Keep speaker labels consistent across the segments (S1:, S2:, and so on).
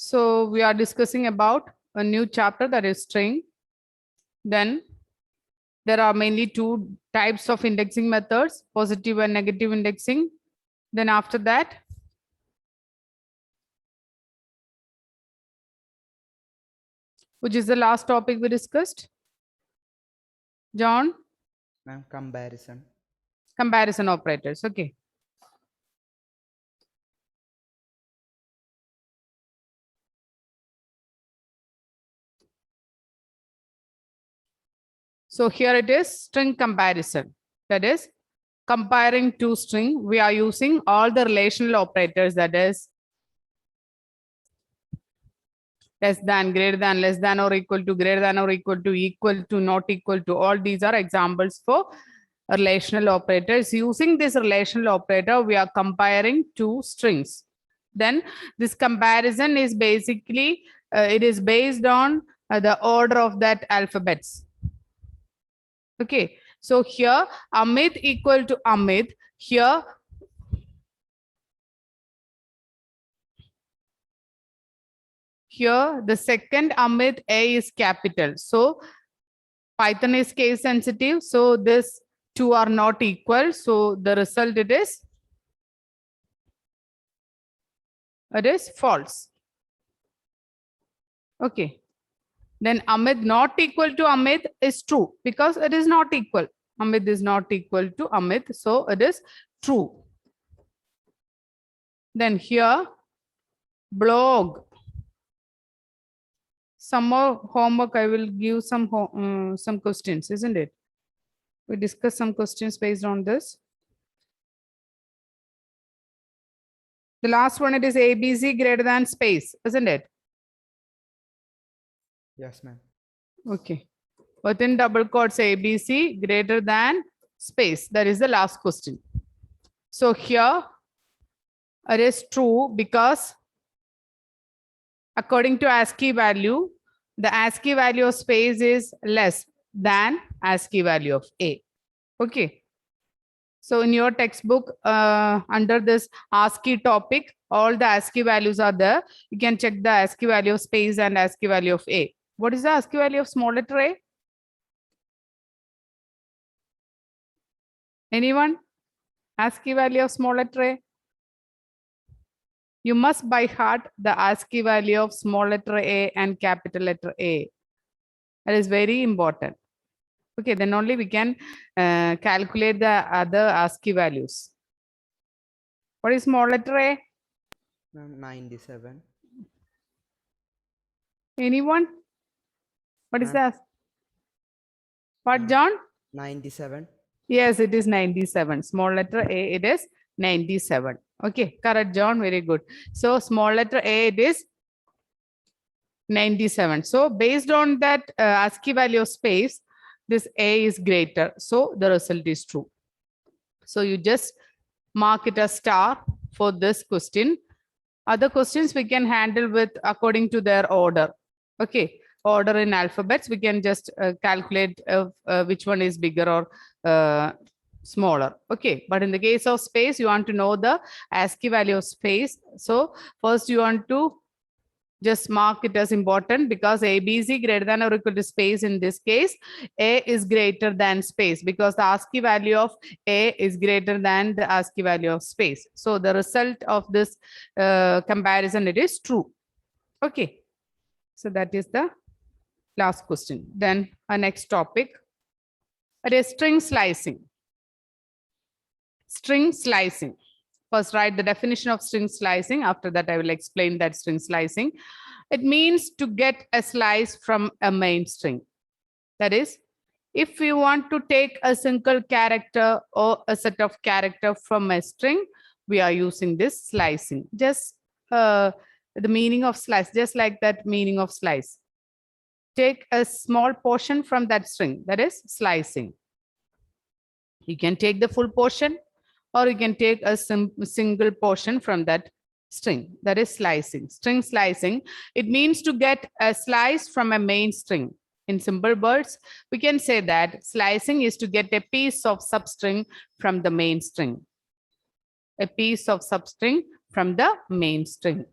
S1: So we are discussing about a new chapter, that is string. Then there are mainly two types of indexing methods, positive and negative indexing. Then after that, which is the last topic we discussed? John?
S2: Ma'am, comparison.
S1: Comparison operators. Okay. So here it is string comparison. That is comparing two string. We are using all the relational operators, that is less than, greater than, less than or equal to, greater than or equal to, not equal to. All these are examples for relational operators. Using this relational operator, we are comparing two strings. Then this comparison is basically, it is based on the order of that alphabets. Okay, so here Amit equal to Amit. Here the second Amit, A is capital. So Python is case sensitive. So this two are not equal. So the result it is false. Okay. Then Amit not equal to Amit is true because it is not equal. Amit is not equal to Amit. So it is true. Then here blog. Some more homework. I will give some questions, isn't it? We discuss some questions based on this. The last one, it is ABC greater than space, isn't it?
S2: Yes, ma'am.
S1: Okay. Within double quotes, ABC greater than space. That is the last question. So here it is true because according to ASCII value, the ASCII value of space is less than ASCII value of A. Okay. So in your textbook, under this ASCII topic, all the ASCII values are there. You can check the ASCII value of space and ASCII value of A. What is the ASCII value of small letter A? Anyone? ASCII value of small letter A? You must by heart the ASCII value of small letter A and capital letter A. That is very important. Okay, then only we can calculate the other ASCII values. What is small letter A?
S2: 97.
S1: Anyone? What is that? What, John?
S2: 97.
S1: Yes, it is 97. Small letter A, it is 97. Okay, correct, John. Very good. So small letter A, it is 97. So based on that ASCII value of space, this A is greater. So the result is true. So you just mark it as star for this question. Other questions we can handle with according to their order. Okay, order in alphabets, we can just calculate which one is bigger or smaller. Okay, but in the case of space, you want to know the ASCII value of space. So first you want to just mark it as important because ABC greater than or equal to space. In this case, A is greater than space because the ASCII value of A is greater than the ASCII value of space. So the result of this comparison, it is true. Okay. So that is the last question. Then our next topic, it is string slicing. String slicing. First, write the definition of string slicing. After that, I will explain that string slicing. It means to get a slice from a main string. That is, if we want to take a single character or a set of character from a string, we are using this slicing. Just the meaning of slice, just like that meaning of slice. Take a small portion from that string, that is slicing. You can take the full portion, or you can take a single portion from that string, that is slicing. String slicing, it means to get a slice from a main string. In simple words, we can say that slicing is to get a piece of substring from the main string. A piece of substring from the main string.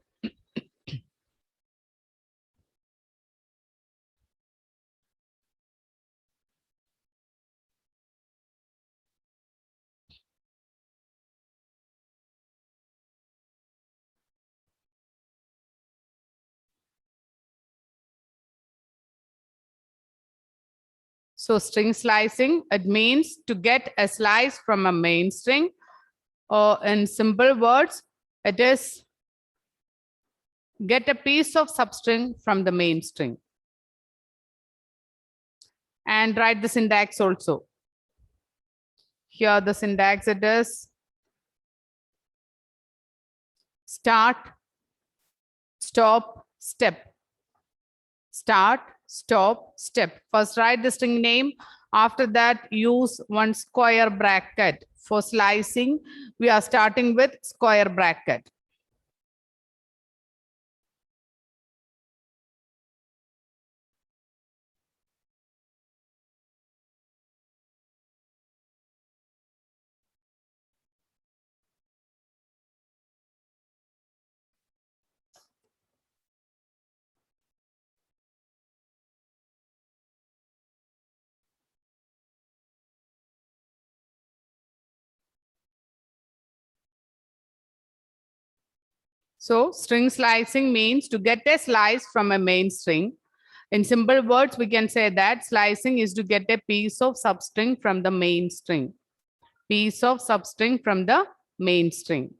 S1: So string slicing, it means to get a slice from a main string, or in simple words, it is get a piece of substring from the main string. And write the syntax also. Here the syntax it is start, stop, step. Start, stop, step. First write the string name. After that, use one square bracket. For slicing, we are starting with square bracket. So string slicing means to get a slice from a main string. In simple words, we can say that slicing is to get a piece of substring from the main string. Piece of substring from the main string.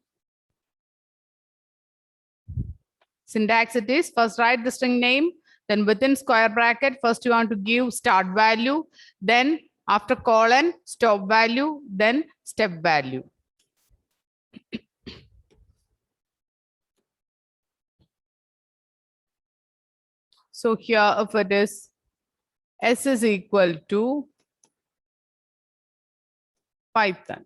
S1: Syntax it is first write the string name, then within square bracket, first you want to give start value, then after colon, stop value, then step value. So here if it is S is equal to Python.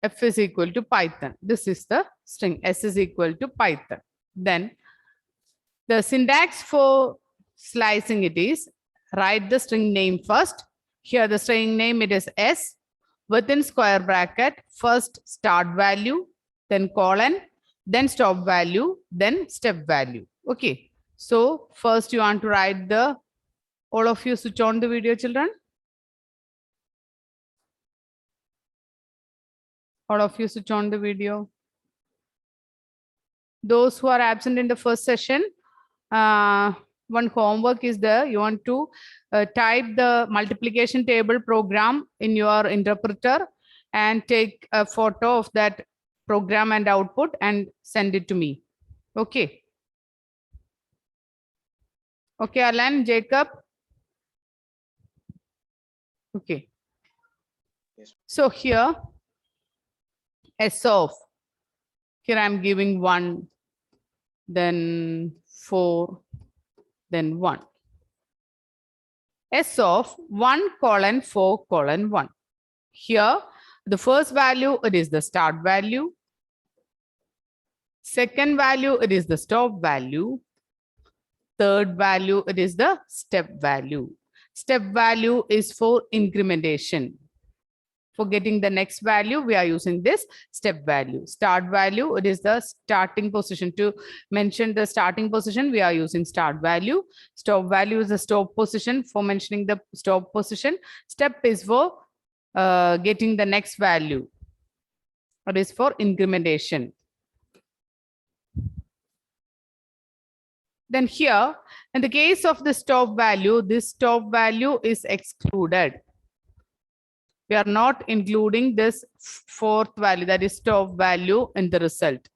S1: F is equal to Python. This is the string. S is equal to Python. Then the syntax for slicing it is write the string name first. Here the string name it is S. Within square bracket, first start value, then colon, then stop value, then step value. Okay. So first you want to write the, all of you switch on the video, children. All of you switch on the video. Those who are absent in the first session, one homework is there. You want to type the multiplication table program in your interpreter and take a photo of that program and output and send it to me. Okay. Okay, Alan, Jacob. Okay.
S3: Yes.
S1: So here, S of, here I'm giving 1, then 4, then 1. S of 1 colon 4 colon 1. Here, the first value, it is the start value. Second value, it is the stop value. Third value, it is the step value. Step value is for incrementation. For getting the next value, we are using this step value. Start value, it is the starting position. To mention the starting position, we are using start value. Stop value is the stop position for mentioning the stop position. Step is for getting the next value. It is for incrementation. Then here, in the case of the stop value, this stop value is excluded. We are not including this fourth value, that is stop value, in the result.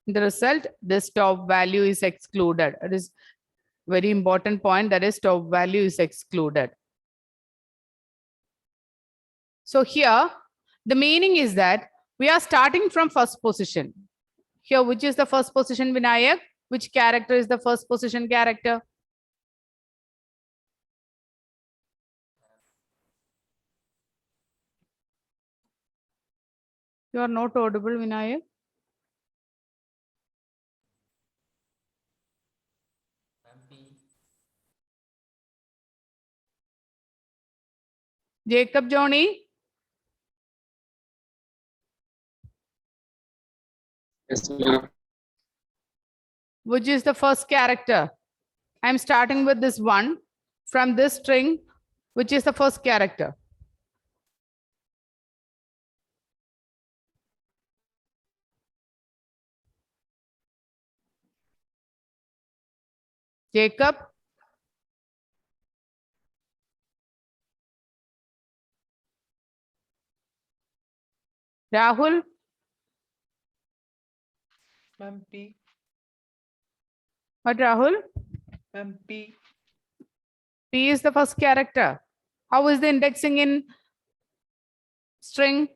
S1: In the result, the stop value is excluded. It is very important point, that is stop value is excluded. So here, the meaning is that we are starting from first position. Here, which is the first position, Vinayak? Which character is the first position character? You are not audible, Vinayak. Jacob Johnny?
S3: Yes, ma'am.
S1: Which is the first character? I'm starting with this one. From this string, which is the first character? Jacob? Rahul,
S4: Ma'am, P.
S1: what Rahul?
S4: Ma'am, P.
S1: P is the first character. How is the indexing in string?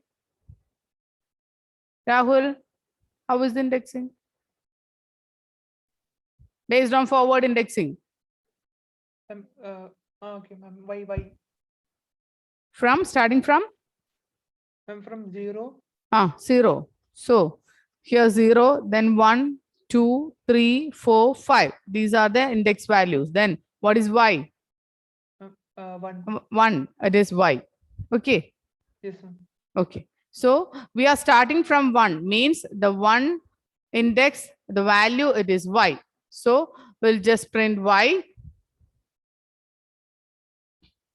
S1: Rahul, how is the indexing? Based on forward indexing.
S4: Ma'am, okay, ma'am. Y.
S1: From, starting from?
S4: Ma'am, from 0.
S1: 0. So here 0, then 1, 2, 3, 4, 5. These are the index values. Then what is Y?
S4: 1.
S1: 1. It is Y. Okay.
S4: Yes, ma'am.
S1: Okay. So we are starting from 1, means the 1 index, the value, it is Y. So we'll just print Y.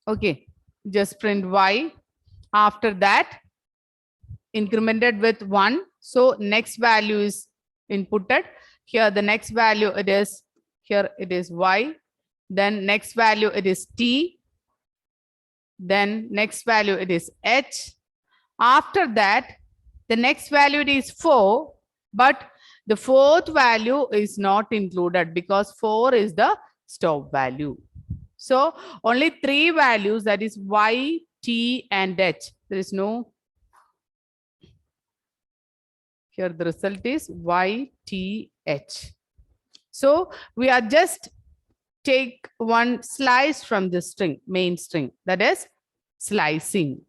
S1: Okay. Just print Y. After that, incremented with 1. So next value is inputted. Here the next value it is, here it is Y. Then next value it is T. Then next value it is H. After that, the next value it is 4, but the fourth value is not included because 4 is the stop value. So only 3 values, that is Y, T, and H. There is no. Here the result is Y, T, H. So we are just take one slice from the string, main string, that is slicing.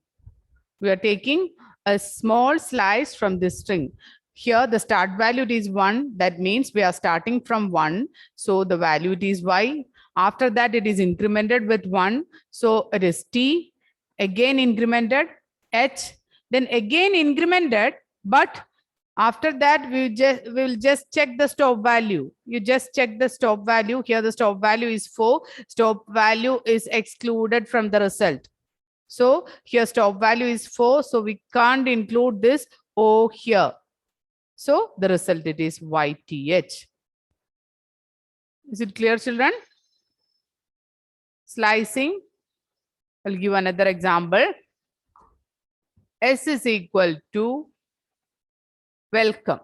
S1: We are taking a small slice from this string. Here the start value is 1. That means we are starting from 1. So the value it is Y. After that it is incremented with 1. So it is T. Again incremented H. Then again incremented. But after that we will just check the stop value. You just check the stop value. Here the stop value is 4. Stop value is excluded from the result. So here stop value is 4. So we can't include this O here. So the result it is YTH. Is it clear, children? Slicing. I'll give another example. S is equal to welcome.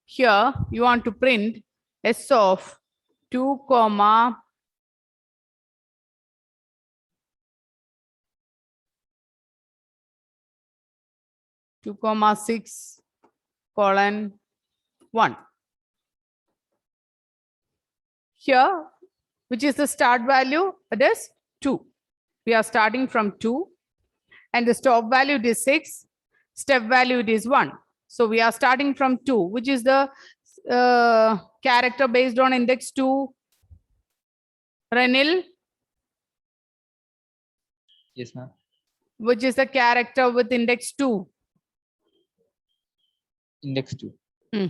S1: Here you want to print S of 2, 2,6, 1. Here, which is the start value? It is 2. We are starting from 2. And the stop value it is 6. Step value it is 1. So we are starting from 2, which is the character based on index 2. Renil,
S5: Yes, ma'am.
S1: which is the character with index 2.
S5: Index 2.
S1: Hmm.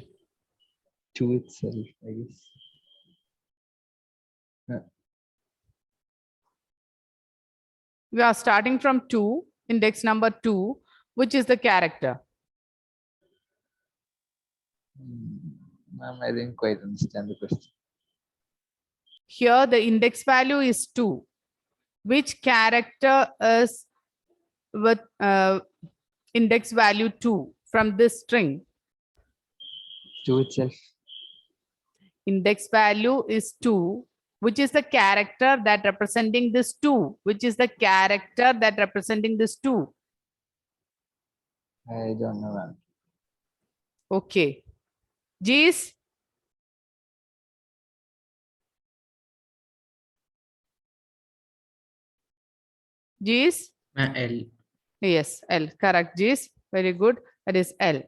S5: 2 itself, I guess.
S1: We are starting from 2, index number 2, which is the character.
S5: Ma'am, I didn't quite understand the question.
S1: Here the index value is 2. Which character is with index value 2 from this string?
S5: 2 itself.
S1: Index value is 2. Which is the character that representing this 2? Which is the character that representing this 2?
S5: I don't know, ma'am.
S1: Okay. G's? G's?
S3: L.
S1: Yes, L. Correct, G's. Very good. That is L.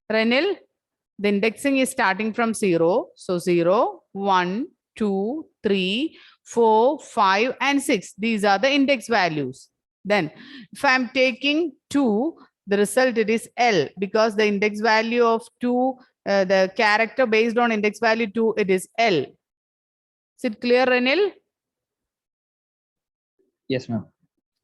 S1: Renil, the indexing is starting from 0. So 0, 1, 2, 3, 4, 5, and 6. These are the index values. Then if I'm taking 2, the result it is L, because the index value of 2, the character based on index value 2, it is L. Is it clear, Renil?
S5: Yes, ma'am.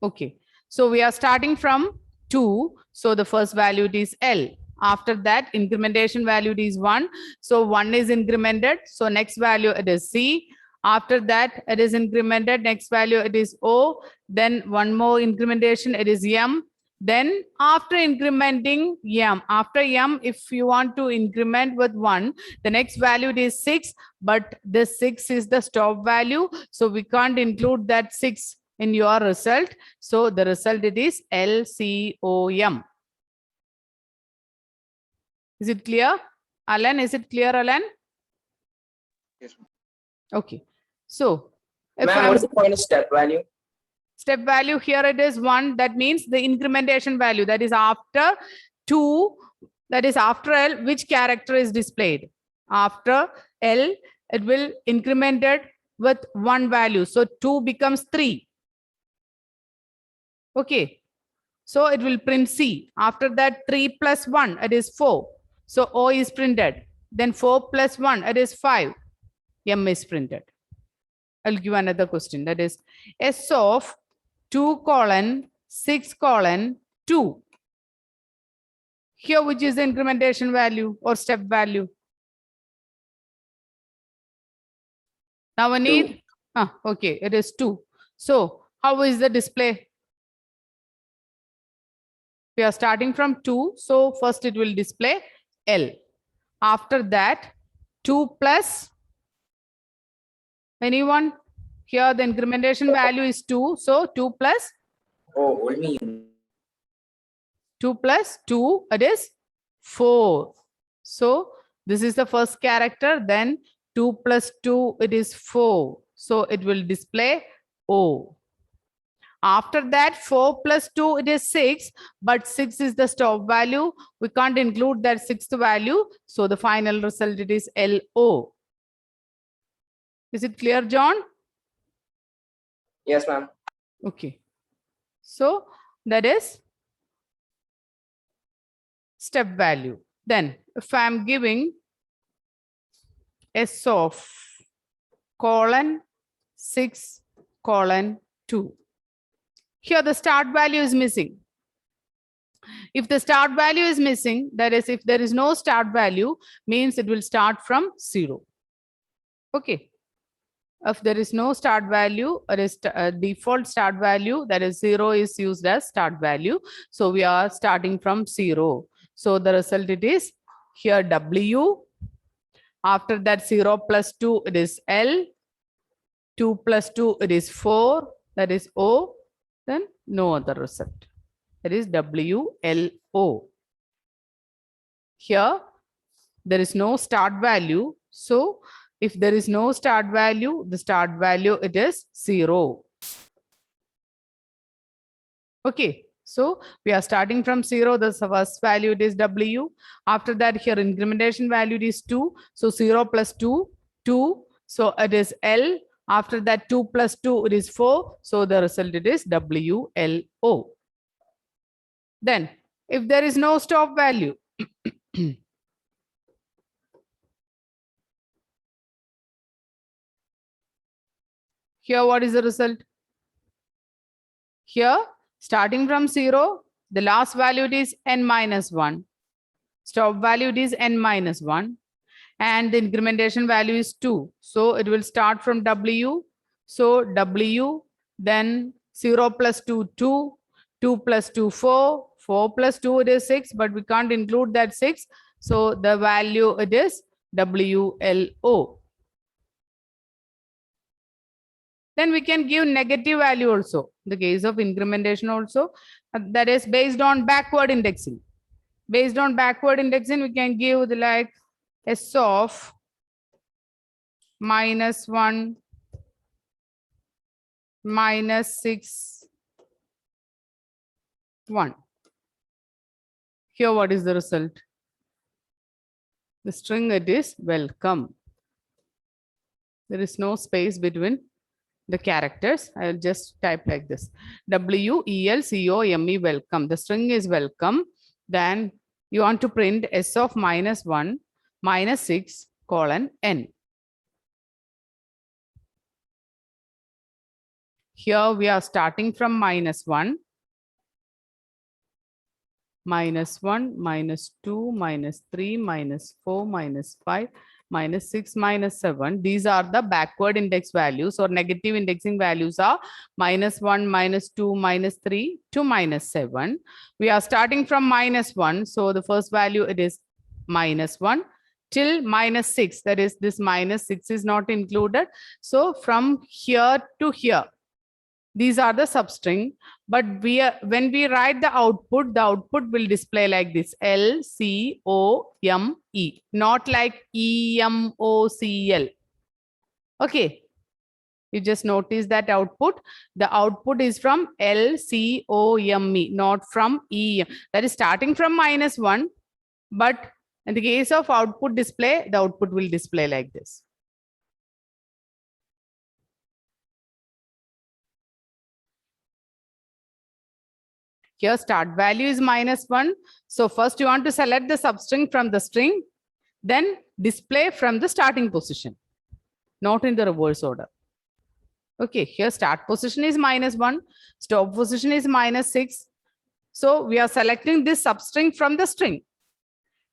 S1: Okay. So we are starting from 2. So the first value it is L. After that, incrementation value is 1. So 1 is incremented. So next value it is C. After that, it is incremented. Next value, it is O. Then one more incrementation, it is M. Then after incrementing M, after M, if you want to increment with 1, the next value is 6, but this 6 is the stop value. So we can't include that 6 in your result. So the result, it is LCOM. Is it clear? Alan, is it clear, Alan?
S3: Yes, ma'am.
S1: Okay. So if
S6: Ma'am,
S1: I'm-
S6: what is the point of step value?
S1: step value here, it is 1. That means the incrementation value, that is after 2, that is after L, which character is displayed. After L, it will increment it with 1 value. So 2 becomes 3. Okay. So it will print C. After that, 3 plus 1, it is 4. So O is printed. Then 4 plus 1, it is 5. M is printed. I'll give another question. That is S of 2:6:2. Here, which is the incrementation value or step value? Now we need, okay, it is 2. So how is the display? We are starting from 2. So first it will display L. After that, 2 plus anyone? Here the incrementation value is 2. So 2 plus
S6: Oh, only
S1: 2 plus 2, it is 4. So this is the first character. Then 2 plus 2, it is 4. So it will display O. After that, 4 plus 2, it is 6. But 6 is the stop value. We can't include that 6th value. So the final result, it is LO. Is it clear, John?
S6: yes, ma'am.
S1: Okay. So that is step value. Then if I'm giving S of :6:2. Here the start value is missing. If the start value is missing, that is, if there is no start value, means it will start from 0. Okay. If there is no start value, or is default start value, that is 0 is used as start value. So we are starting from 0. So the result, it is here W. After that, 0 plus 2, it is L. 2 plus 2, it is 4. That is O. Then no other result. That is WLO. Here, there is no start value. So if there is no start value, the start value, it is 0. Okay. So we are starting from 0. The first value, it is W. After that, here incrementation value is 2. So 0 plus 2, 2. So it is L. After that, 2 plus 2, it is 4. So the result, it is WLO. Then if there is no stop value, here, what is the result? Here, starting from 0, the last value, it is n minus 1. Stop value, it is n minus 1. And the incrementation value is 2. So it will start from W. So W, then 0 plus 2, 2. 2 plus 2, 4. 4 plus 2, it is 6. But we can't include that 6. So the value, it is WLO. Then we can give negative value also. The case of incrementation also, that is based on backward indexing. Based on backward indexing, we can give the like S of -1, -6, 1. Here, what is the result? The string, it is welcome. There is no space between the characters. I will just type like this: WELCOME, welcome. The string is welcome. Then you want to print S of -1, -6, :n. Here we are starting from -1, -1, -2, -3, -4, -5, minus 6, minus 7. These are the backward index values, or negative indexing values are minus 1, minus 2, minus 3 to minus 7. We are starting from minus 1. So the first value, it is minus 1 till minus 6. That is, this minus 6 is not included. So from here to here, these are the substring, but when we write the output will display like this: LCOME, not like EMOCL. Okay, you just notice that output. The output is from LCOME, not from EM. That is starting from minus 1, but in the case of output display, the output will display like this. Here start value is minus 1. So first you want to select the substring from the string, then display from the starting position, not in the reverse order. Okay, here start position is minus 1, stop position is minus 6. So we are selecting this substring from the string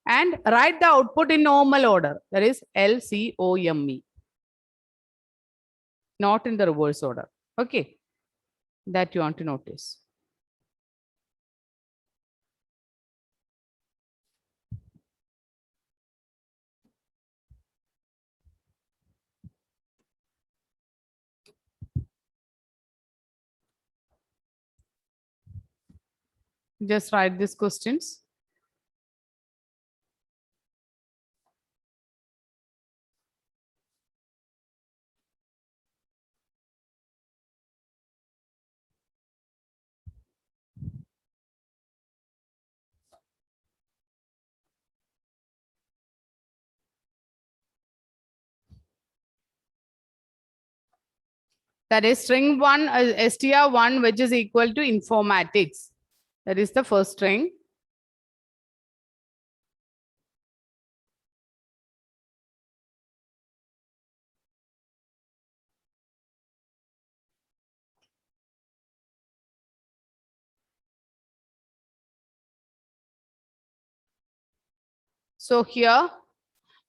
S1: and write the output in normal order, that is LCOME, not in the reverse order. Okay, that you want to notice. Just write these questions. That is string 1, str1, which is equal to informatics. That is the first string. So here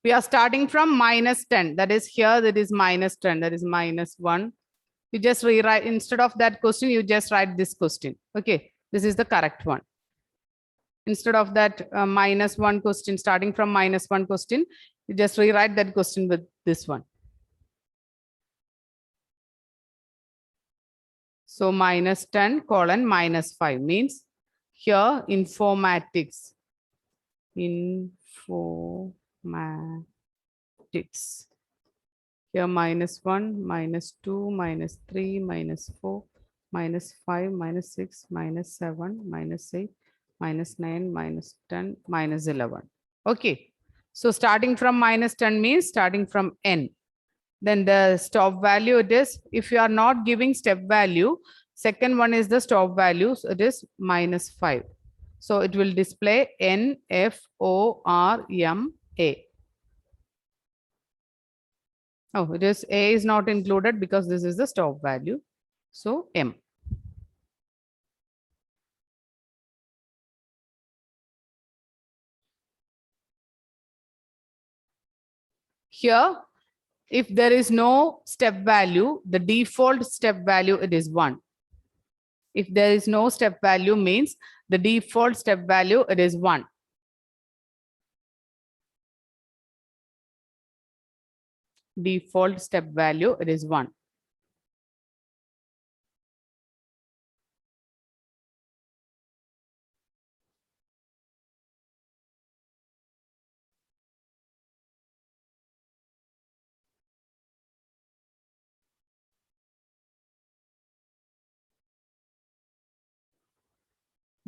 S1: we are starting from minus 10. That is here, that is minus 10, that is minus 1. You just rewrite, instead of that question, you just write this question. Okay, this is the correct one. Instead of that minus 1 question, starting from minus 1 question, you just rewrite that question with this one. So minus 10 colon minus 5 means here informatics. Informatics. Here minus 1, minus 2, minus 3, minus 4, minus 5, minus 6, minus 7, minus 8, minus 9, minus 10, minus 11. Okay. So starting from minus 10 means starting from n. Then the stop value, it is, if you are not giving step value, second one is the stop value, so it is minus 5. So it will display NFORMA. Oh, it is A is not included because this is the stop value. So M. Here, if there is no step value, the default step value, it is 1. If there is no step value means the default step value, it is 1. Default step value, it is 1.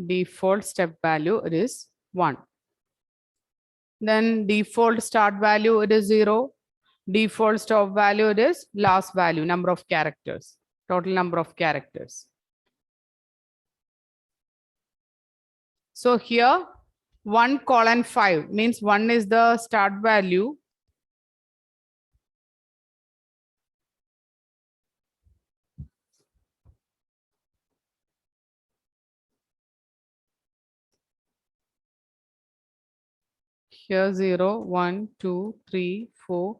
S1: Default step value, it is 1. Then default start value, it is 0. Default stop value, it is last value, number of characters, total number of characters. So here 1 colon 5 means 1 is the start value. Here 0, 1, 2, 3, 4,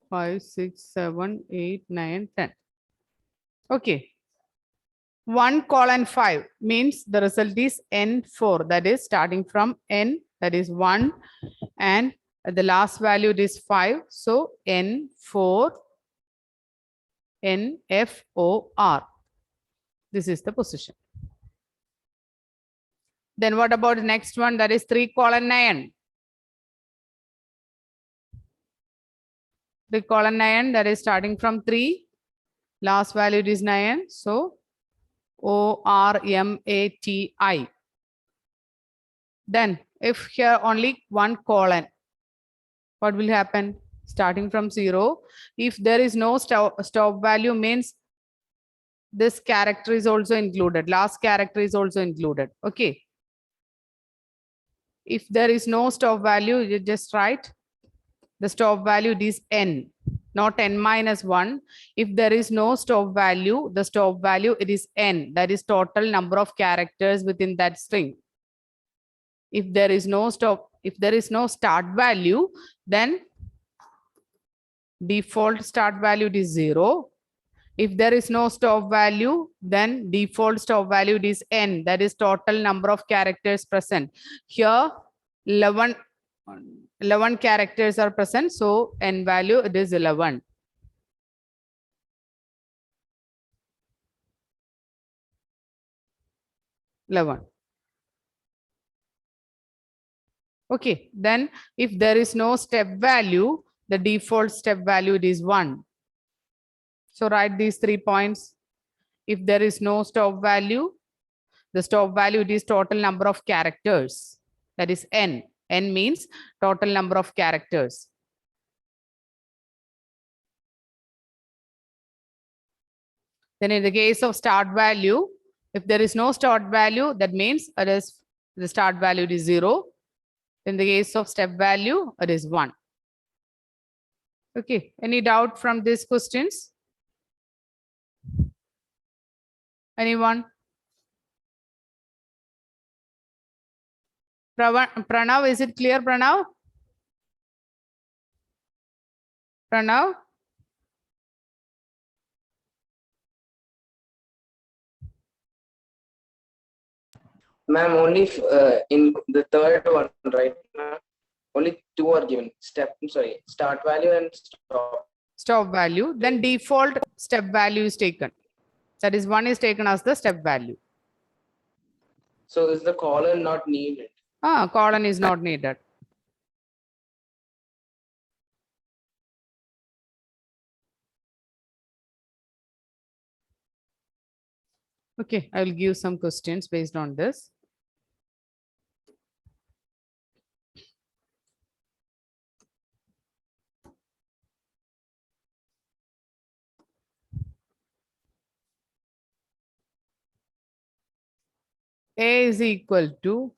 S1: 5, 6, 7, 8, 9, 10. Okay. 1 colon 5 means the result is N4. That is starting from N, that is 1. And the last value is 5. So N4, NFOR. This is the position. Then what about the next one? That is 3 colon 9. 3 colon 9, that is starting from 3. Last value is 9. So ORMATI. Then if here only 1 colon, what will happen? Starting from 0. If there is no stop value means this character is also included. Last character is also included. Okay. If there is no stop value, you just write the stop value is N, not N minus 1. If there is no stop value, the stop value it is N. That is total number of characters within that string. If there is no stop, if there is no start value, then default start value is 0. If there is no stop value, then default stop value is N. That is total number of characters present. Here 11 characters are present. So N value it is 11. Okay, then if there is no step value, the default step value is 1. So write these 3 points. If there is no stop value, the stop value is total number of characters. That is N. N means total number of characters. Then in the case of start value, if there is no start value, that means it is the start value is 0. In the case of step value, it is 1. Okay, any doubt from these questions? Anyone? Pranav, is it clear, Pranav? Pranav?
S6: Ma'am, only in the third one, right? Ma'am? Only 2 are given. Start value and stop.
S1: Stop value. Then default step value is taken. That is 1 is taken as the step value.
S6: So is the colon not needed?
S1: Colon is not needed. Okay, I will give some questions based on this. A is equal to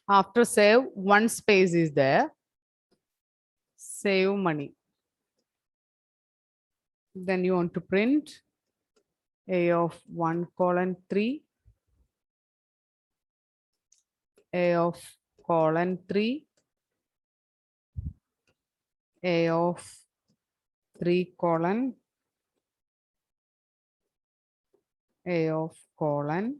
S1: after save, 1 space is there. Save money. Then you want to print A of 1 colon 3. A of colon 3. A of 3 colon. A of colon.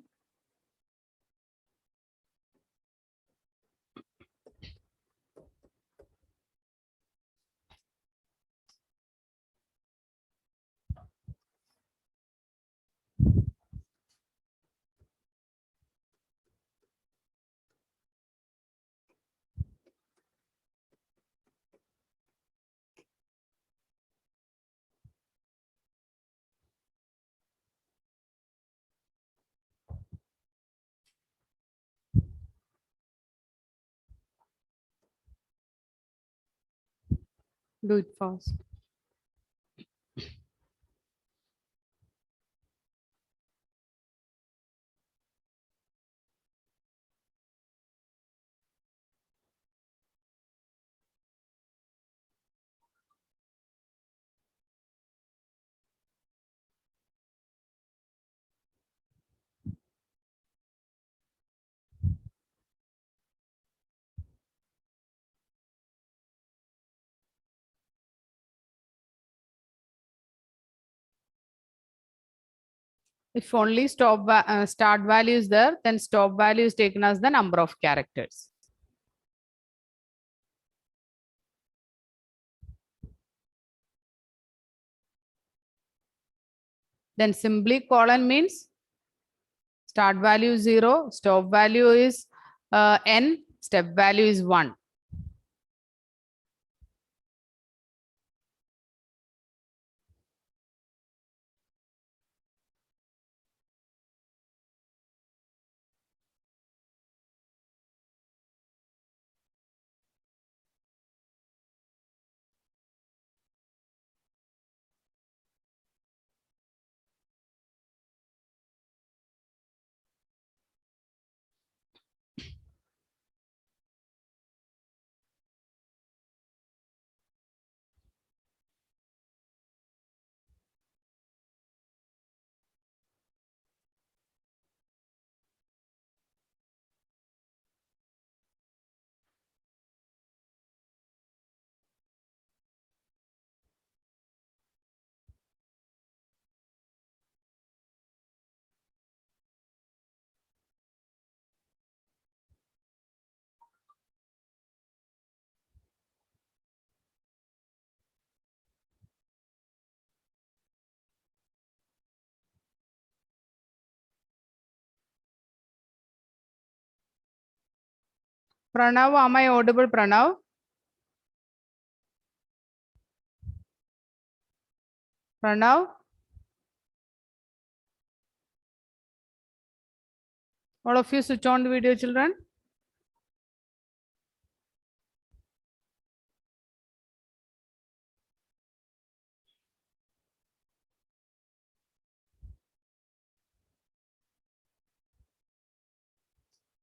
S1: Do it fast. If only start value is there, then stop value is taken as the number of characters. Then simply colon means start value is 0, stop value is n, step value is 1. Pranav, am I audible, Pranav? Pranav? All of you switch on the video, children.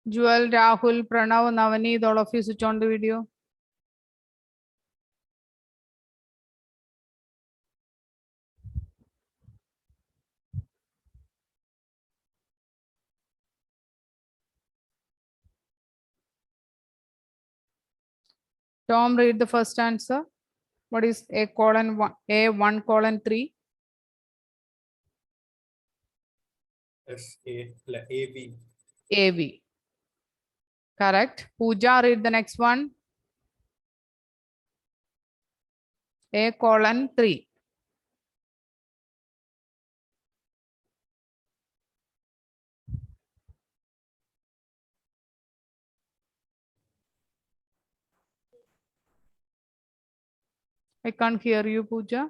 S1: Jewel, Rahul, Pranav, Navneet, all of you switch on the video. Tom, read the first answer. What is A colon 1, A1 colon 3?
S3: AV.
S1: AV. Correct. Pooja, read the next one. A colon 3. I can't hear you, Pooja.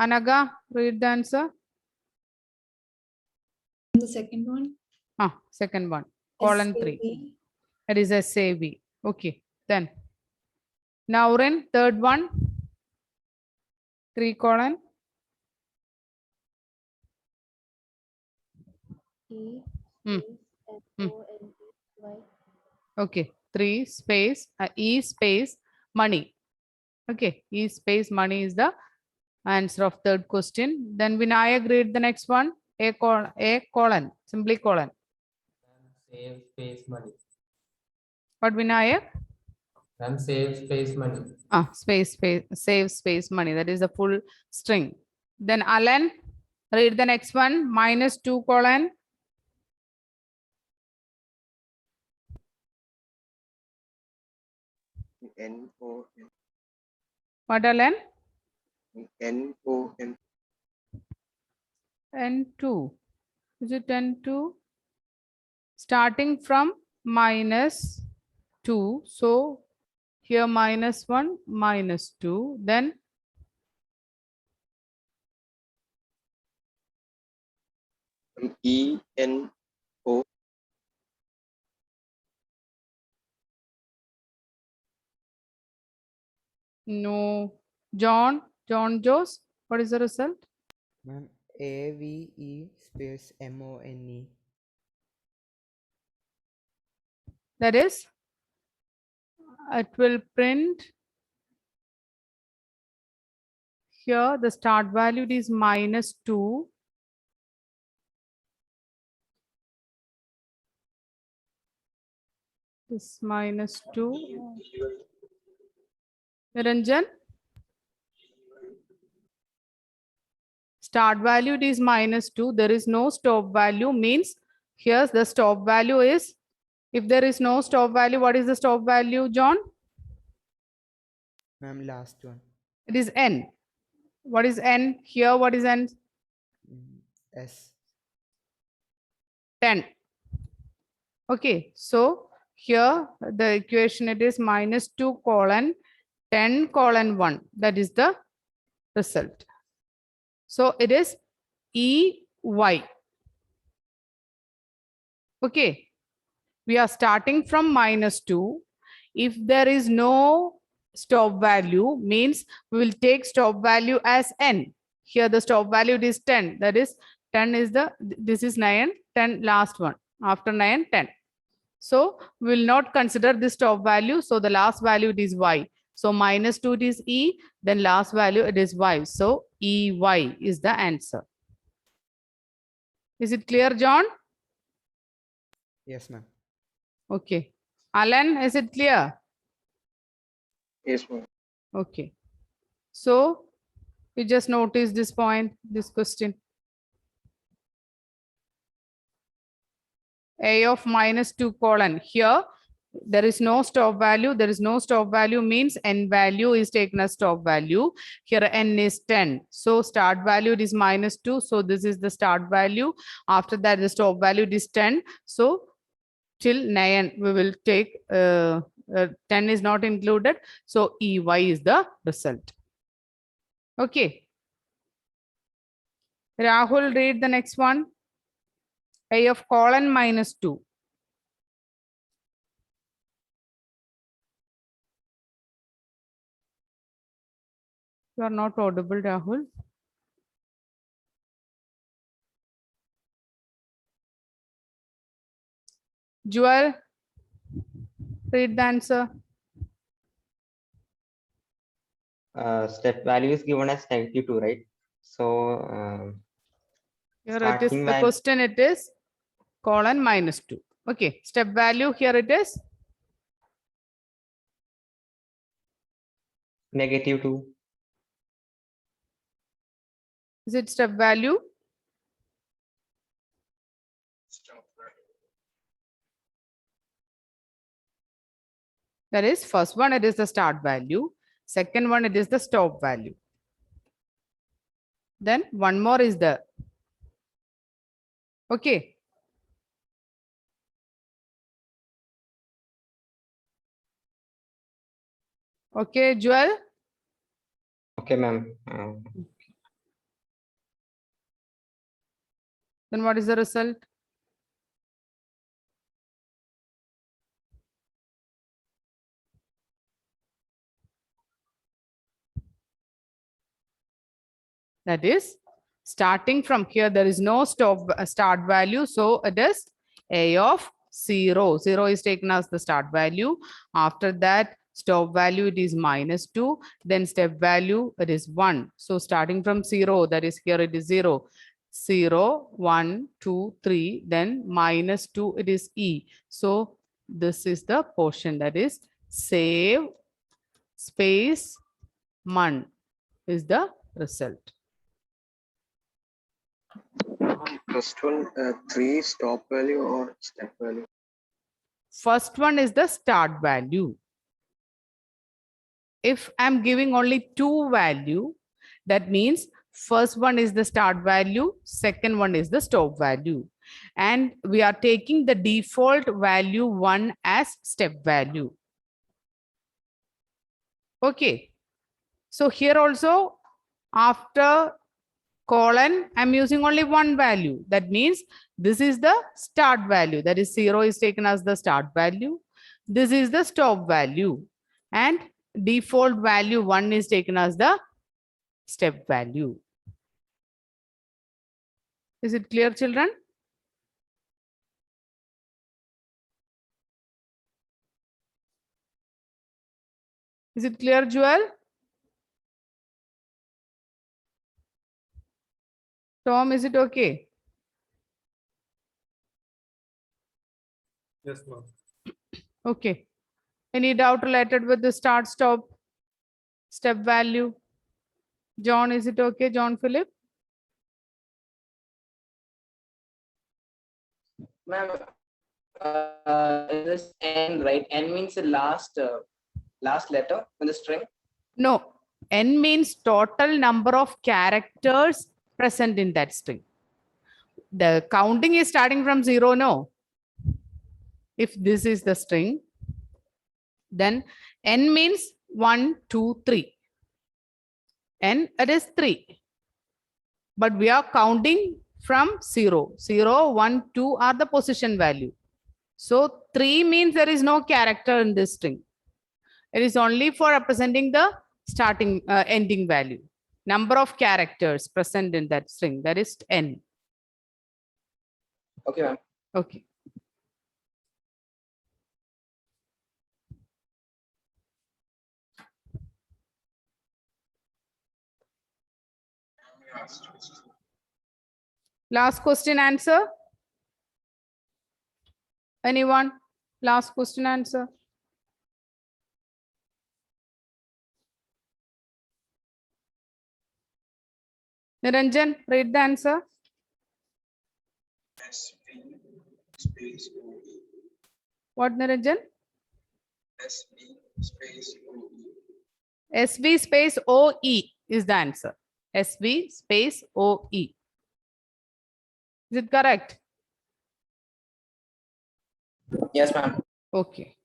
S1: Anaga, read the answer.
S7: The second one.
S1: Second one. Colon 3.
S7: SAV.
S1: That is SAV. Okay. Then. Naurin, third one. 3 colon.
S7: E
S1: Hmm.
S7: space
S1: Hmm.
S7: MONEY.
S1: Okay. 3 space E space money. Okay. E space money is the answer of third question. Then Vinayak, read the next one. A colon. Simply colon.
S8: Save space money.
S1: What Vinayak?
S8: Ma'am, save space money.
S1: Space, save space money. That is the full string. Then Alan, read the next one. Minus 2 colon.
S3: NON.
S1: What Alan?
S3: NON.
S1: N2. Is it N2? Starting from minus 2. So here minus 1, minus 2. Then
S3: EN.
S1: no. John Joes. What is the result?
S2: Ma'am, AVE space MONE.
S1: That is, it will print here the start value is minus 2. This minus 2. Niranjan? Start value it is -2. There is no stop value, means here's the stop value is, if there is no stop value, what is the stop value, John?
S2: Ma'am, last one.
S1: It is n. What is n? Here, what is n?
S2: S.
S1: 10. Okay, so here the equation it is -2 colon 10 colon 1. That is the result. So it is EY. Okay, we are starting from -2. If there is no stop value, means we will take stop value as n. Here the stop value is 10. That is 10 is the, this is 9, 10 last one. After 9, 10. So we will not consider this stop value. So the last value it is y. So -2 it is E, then last value it is y. So EY is the answer. Is it clear, John?
S2: Yes, ma'am.
S1: Okay. Alan, is it clear?
S3: Yes, ma'am.
S1: Okay. So you just notice this point, this question. A of -2 colon. Here, there is no stop value. There is no stop value means n value is taken as stop value. Here n is 10. So start value it is -2. So this is the start value. After that, the stop value is 10. So till 9 we will take 10 is not included. So EY is the result. Okay. Rahul, read the next one. A of colon -2. You are not audible, Rahul. Joel, read the answer.
S9: Step value is given as -2, right? So
S1: Here it is
S9: starting
S1: the
S9: value
S1: question, it is colon -2. Okay, step value here it is
S9: -2.
S1: is it step value? That is first one, it is the start value. Second one, it is the stop value. Then one more is the, okay. Okay, Joel.
S9: Okay, ma'am.
S1: Then what is the result? That is starting from here, there is no start value. So it is A of 0. 0 is taken as the start value. After that, stop value it is -2. Then step value it is 1. So starting from 0, that is here it is 0. 0, 1, 2, 3, then -2 it is E. So this is the portion, that is save space mon is the result.
S3: First one, 3 stop value or step value?
S1: First one is the start value. If I'm giving only 2 value, that means first one is the start value, second one is the stop value. And we are taking the default value 1 as step value. Okay. So here also, after colon, I'm using only 1 value. That means this is the start value. That is 0 is taken as the start value. This is the stop value. And default value 1 is taken as the step value. Is it clear, children? Is it clear, Joel? Tom, is it okay?
S3: Yes, ma'am.
S1: Okay. Any doubt related with the start, stop, step value? John, is it okay? John Philip?
S6: Ma'am, this N, right? N means the last letter in the string.
S1: No, n means total number of characters present in that string. The counting is starting from 0, no? If this is the string, then n means 1, 2, 3. N, it is 3. But we are counting from 0. 0, 1, 2 are the position value. So 3 means there is no character in this string. It is only for representing the starting ending value. Number of characters present in that string, that is n.
S6: Okay, ma'am.
S1: Okay. Last question answer. Anyone? Last question answer. Niranjan, read the answer.
S3: SV space OE.
S1: What, Niranjan?
S3: SV space OE.
S1: SV space OE is the answer. SV space OE. Is it correct?
S6: Yes, ma'am.
S1: Okay.